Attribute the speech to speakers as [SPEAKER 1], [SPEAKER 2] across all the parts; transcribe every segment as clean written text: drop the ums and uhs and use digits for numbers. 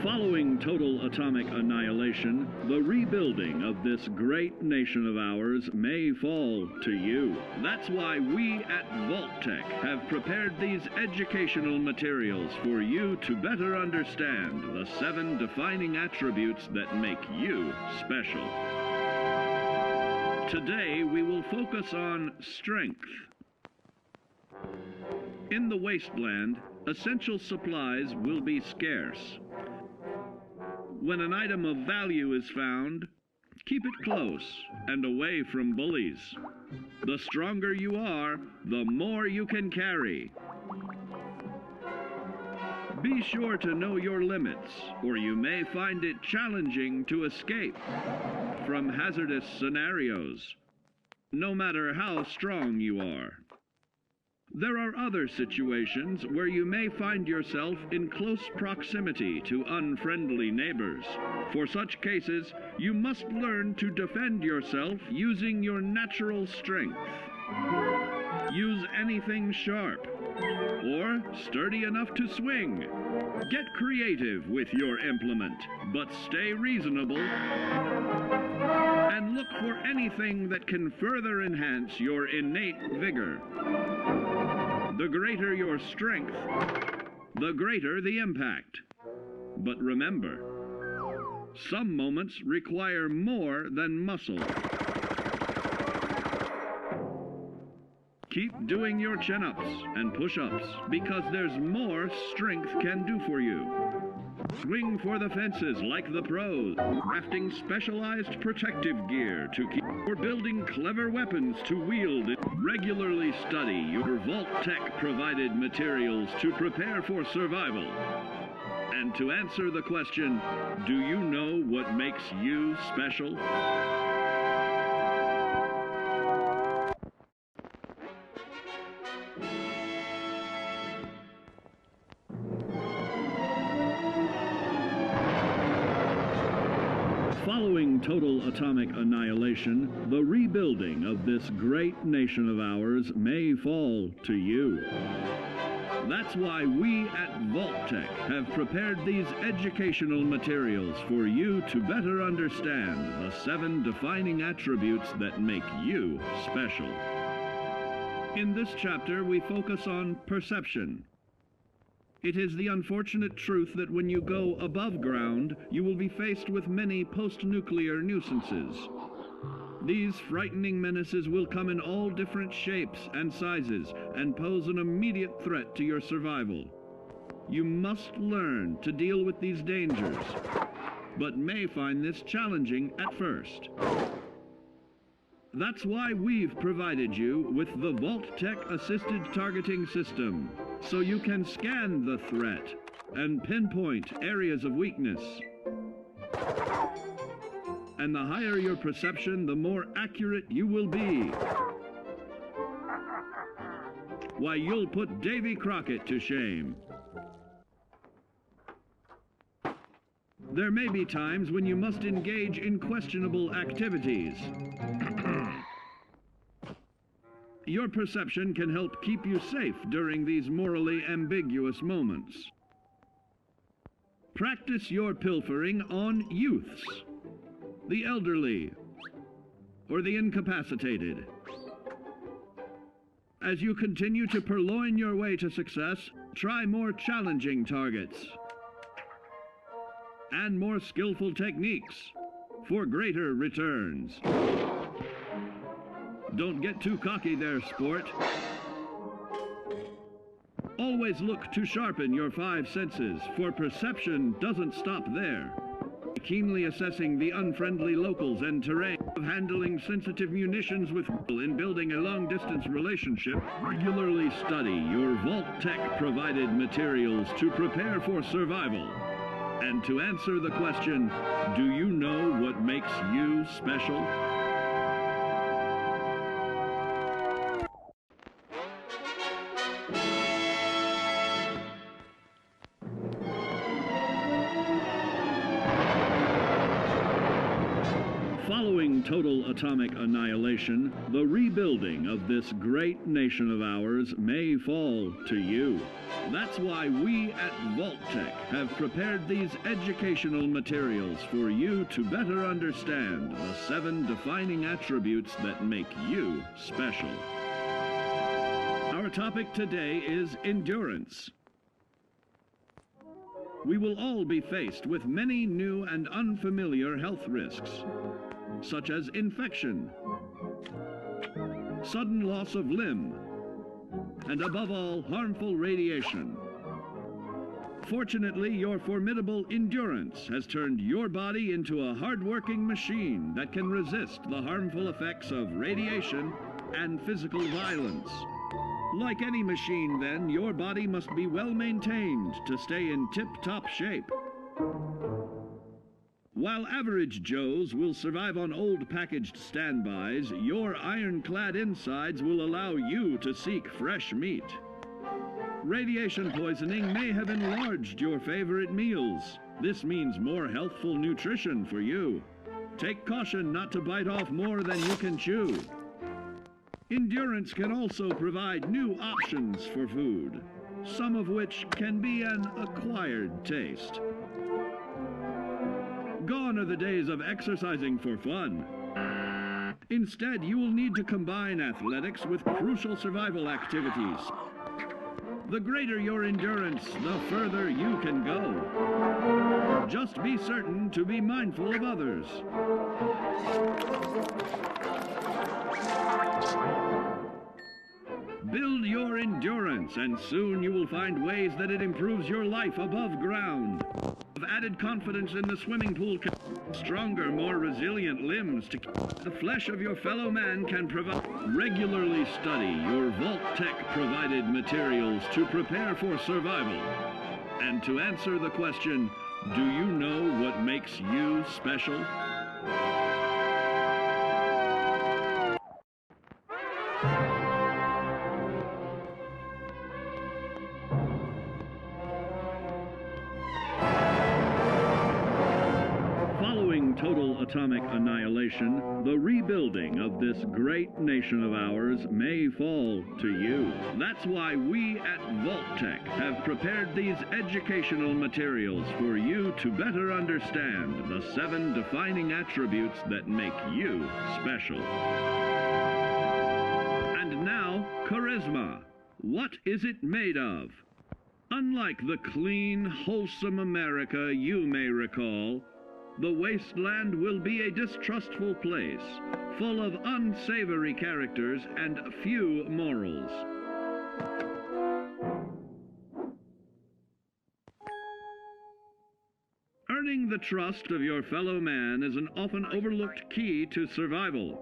[SPEAKER 1] Following total atomic annihilation, the rebuilding of this great nation of ours may fall to you. That's why we at Vault-Tec have prepared these educational materials for you to better understand the 7 defining attributes that make you special. Today, we will focus on strength. In the wasteland, essential supplies will be scarce. When an item of value is found, keep it close and away from bullies. The stronger you are, the more you can carry. Be sure to know your limits, or you may find it challenging to escape from hazardous scenarios, no matter how strong you are. There are other situations where you may find yourself in close proximity to unfriendly neighbors. For such cases, you must learn to defend yourself using your natural strength. Use anything sharp or sturdy enough to swing. Get creative with your implement, but stay reasonable. And look for anything that can further enhance your innate vigor. The greater your strength, the greater the impact. But remember, some moments require more than muscle. Keep doing your chin-ups and push-ups because there's more strength can do for you. Swing for the fences like the pros, crafting specialized protective gear to keep, or building clever weapons to wield. Regularly study your Vault-Tec provided materials to prepare for survival. And to answer the question, do you know what makes you special? Following total atomic annihilation, the rebuilding of this great nation of ours may fall to you. That's why we at Vault-Tec have prepared these educational materials for you to better understand the 7 defining attributes that make you special. In this chapter, we focus on perception. It is the unfortunate truth that when you go above ground, you will be faced with many post-nuclear nuisances. These frightening menaces will come in all different shapes and sizes and pose an immediate threat to your survival. You must learn to deal with these dangers, but may find this challenging at first. That's why we've provided you with the Vault-Tec Assisted Targeting System, so you can scan the threat and pinpoint areas of weakness. And the higher your perception, the more accurate you will be. Why, you'll put Davy Crockett to shame. There may be times when you must engage in questionable activities. Your perception can help keep you safe during these morally ambiguous moments. Practice your pilfering on youths, the elderly, or the incapacitated. As you continue to purloin your way to success, try more challenging targets and more skillful techniques for greater returns. Don't get too cocky there, sport. Always look to sharpen your 5 senses, for perception doesn't stop there. Keenly assessing the unfriendly locals and terrain, of handling sensitive munitions with in building a long-distance relationship. Regularly study your Vault-Tec provided materials to prepare for survival. And to answer the question, do you know what makes you special? Following total total atomic annihilation, the rebuilding of this great nation of ours may fall to you. That's why we at Vault-Tec have prepared these educational materials for you to better understand the 7 defining attributes that make you special. Our topic today is endurance. We will all be faced with many new and unfamiliar health risks, such as infection, sudden loss of limb, and above all, harmful radiation. Fortunately, your formidable endurance has turned your body into a hard-working machine that can resist the harmful effects of radiation and physical violence. Like any machine, then, your body must be well maintained to stay in tip-top shape. While average Joes will survive on old packaged standbys, your ironclad insides will allow you to seek fresh meat. Radiation poisoning may have enlarged your favorite meals. This means more healthful nutrition for you. Take caution not to bite off more than you can chew. Endurance can also provide new options for food, some of which can be an acquired taste. Gone are the days of exercising for fun. Instead, you will need to combine athletics with crucial survival activities. The greater your endurance, the further you can go. Just be certain to be mindful of others. Build your endurance, and soon you will find ways that it improves your life above ground. Of added confidence in the swimming pool, stronger, more resilient limbs to the flesh of your fellow man can provide. Regularly study your Vault-Tec provided materials to prepare for survival. And to answer the question, do you know what makes you special? Total atomic annihilation, the rebuilding of this great nation of ours may fall to you. That's why we at Vault-Tec have prepared these educational materials for you to better understand the 7 defining attributes that make you special. And now, charisma. What is it made of? Unlike the clean, wholesome America you may recall, the wasteland will be a distrustful place, full of unsavory characters and few morals. Earning the trust of your fellow man is an often overlooked key to survival.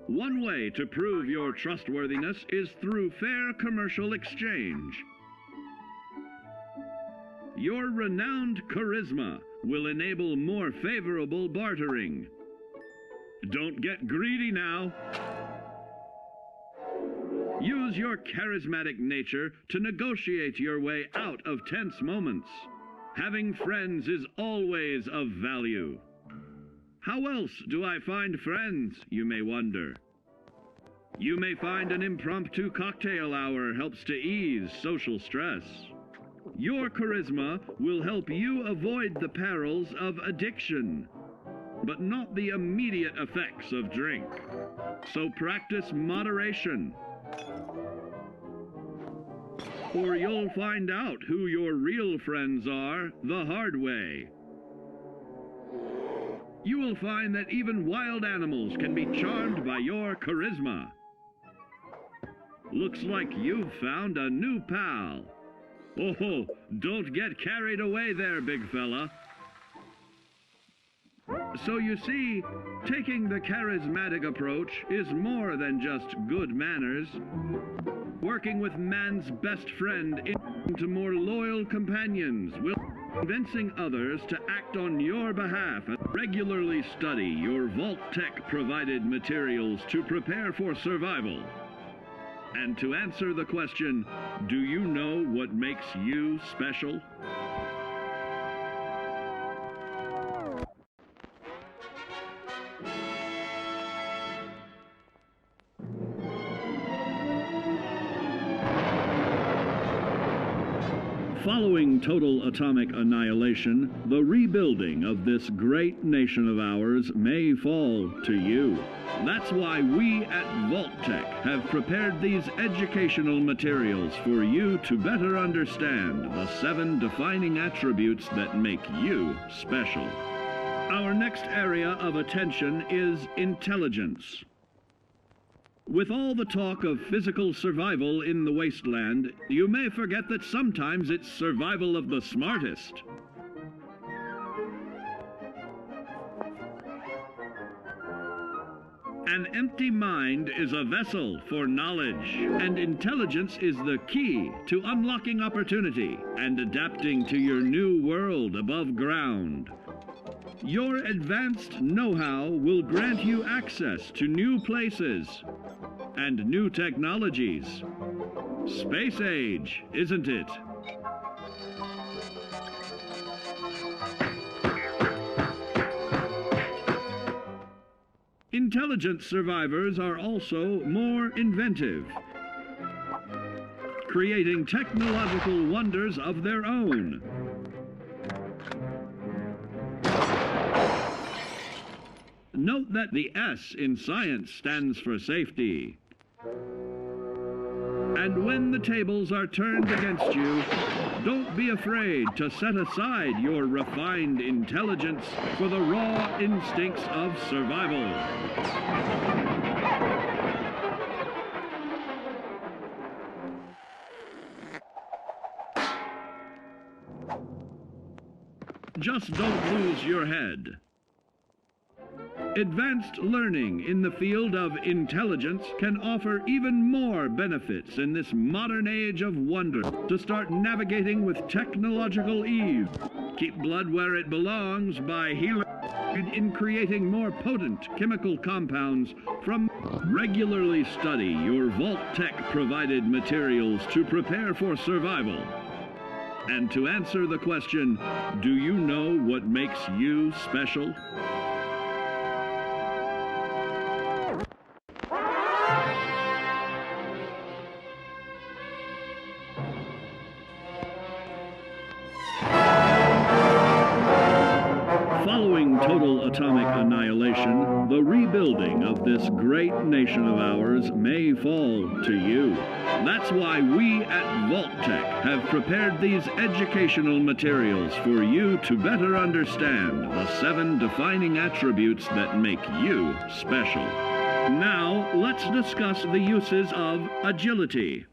[SPEAKER 1] One way to prove your trustworthiness is through fair commercial exchange. Your renowned charisma will enable more favorable bartering. Don't get greedy now. Use your charismatic nature to negotiate your way out of tense moments. Having friends is always of value. How else do I find friends, you may wonder? You may find an impromptu cocktail hour helps to ease social stress. Your charisma will help you avoid the perils of addiction, but not the immediate effects of drink. So practice moderation, or you'll find out who your real friends are the hard way. You will find that even wild animals can be charmed by your charisma. Looks like you've found a new pal. Oh, don't get carried away there, big fella. So you see, taking the charismatic approach is more than just good manners. Working with man's best friend into more loyal companions will convincing others to act on your behalf. Regularly study your Vault-Tec provided materials to prepare for survival. And to answer the question, do you know what makes you special? Following total atomic annihilation, the rebuilding of this great nation of ours may fall to you. That's why we at Vault-Tec have prepared these educational materials for you to better understand the 7 defining attributes that make you special. Our next area of attention is intelligence. With all the talk of physical survival in the wasteland, you may forget that sometimes it's survival of the smartest. An empty mind is a vessel for knowledge, and intelligence is the key to unlocking opportunity and adapting to your new world above ground. Your advanced know-how will grant you access to new places and new technologies. Space age, isn't it? Intelligent survivors are also more inventive, creating technological wonders of their own. Note that the S in science stands for safety. And when the tables are turned against you, don't be afraid to set aside your refined intelligence for the raw instincts of survival. Just don't lose your head. Advanced learning in the field of intelligence can offer even more benefits in this modern age of wonder. To start navigating with technological ease, keep blood where it belongs by healing in creating more potent chemical compounds from. Regularly study your Vault-Tec provided materials to prepare for survival. And to answer the question, do you know what makes you special? Following total atomic annihilation, the rebuilding of this great nation of ours may fall to you. That's why we at Vault-Tec have prepared these educational materials for you to better understand the 7 defining attributes that make you special. Now, let's discuss the uses of agility.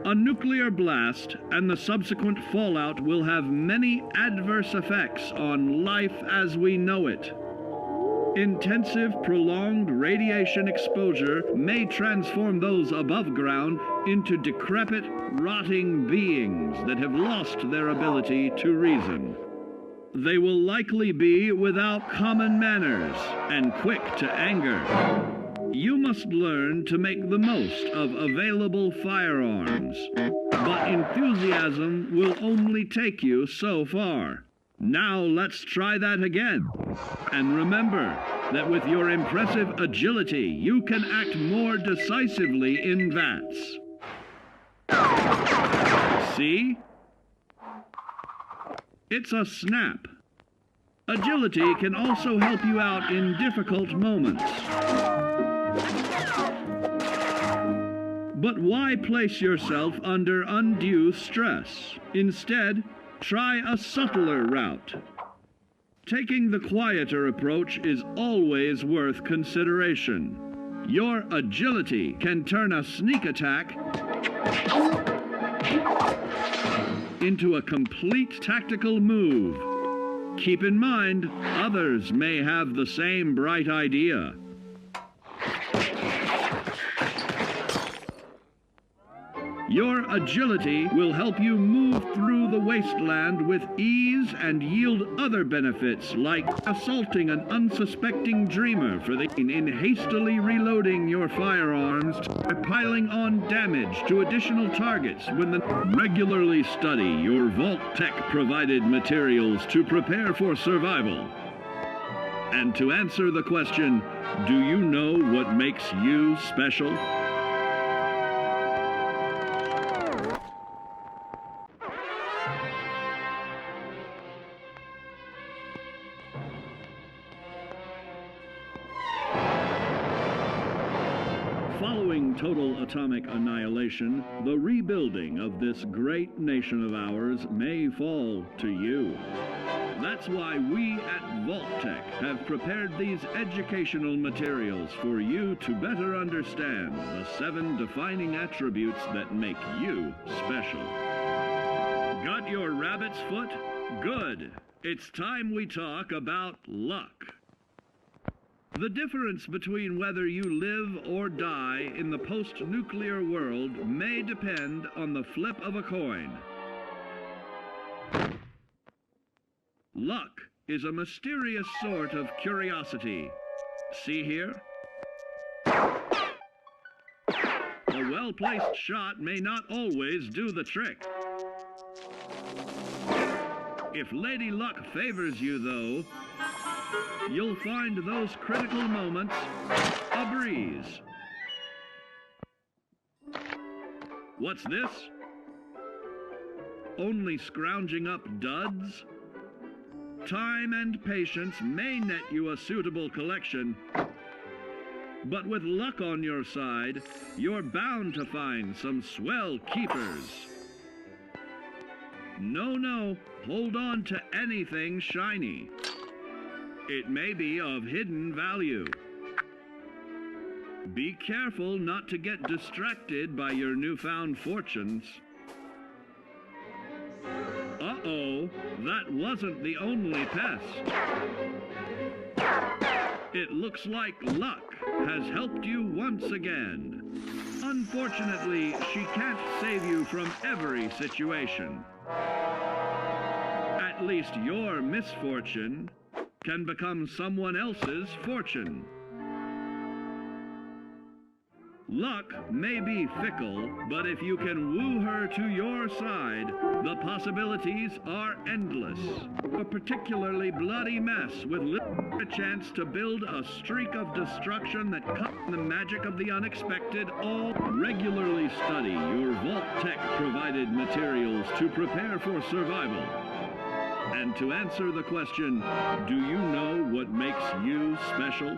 [SPEAKER 1] A nuclear blast and the subsequent fallout will have many adverse effects on life as we know it. Intensive, prolonged radiation exposure may transform those above ground into decrepit, rotting beings that have lost their ability to reason. They will likely be without common manners and quick to anger. You must learn to make the most of available firearms, but enthusiasm will only take you so far. Now let's try that again. And remember that with your impressive agility, you can act more decisively in VATS. See? It's a snap. Agility can also help you out in difficult moments. But why place yourself under undue stress? Instead, try a subtler route. Taking the quieter approach is always worth consideration. Your agility can turn a sneak attack into a complete tactical move. Keep in mind, others may have the same bright idea. Your agility will help you move through the wasteland with ease and yield other benefits like assaulting an unsuspecting dreamer in hastily reloading your firearms by piling on damage to additional targets when regularly study your Vault-Tec provided materials to prepare for survival. And to answer the question, do you know what makes you special? Following total atomic annihilation, the rebuilding of this great nation of ours may fall to you. That's why we at Vault-Tec have prepared these educational materials for you to better understand the 7 defining attributes that make you special. Got your rabbit's foot? Good. It's time we talk about luck. The difference between whether you live or die in the post-nuclear world may depend on the flip of a coin. Luck is a mysterious sort of curiosity. See here? A well-placed shot may not always do the trick. If Lady Luck favors you, though, you'll find those critical moments a breeze. What's this? Only scrounging up duds? Time and patience may net you a suitable collection, but with luck on your side, you're bound to find some swell keepers. No, hold on to anything shiny. It may be of hidden value. Be careful not to get distracted by your newfound fortunes. Uh-oh, that wasn't the only pest. It looks like luck has helped you once again. Unfortunately, she can't save you from every situation. At least your misfortune can become someone else's fortune. Luck may be fickle, but if you can woo her to your side, the possibilities are endless. A particularly bloody mess with a chance to build a streak of destruction that cuts the magic of the unexpected. All regularly study your Vault-Tec provided materials to prepare for survival. And to answer the question, do you know what makes you special?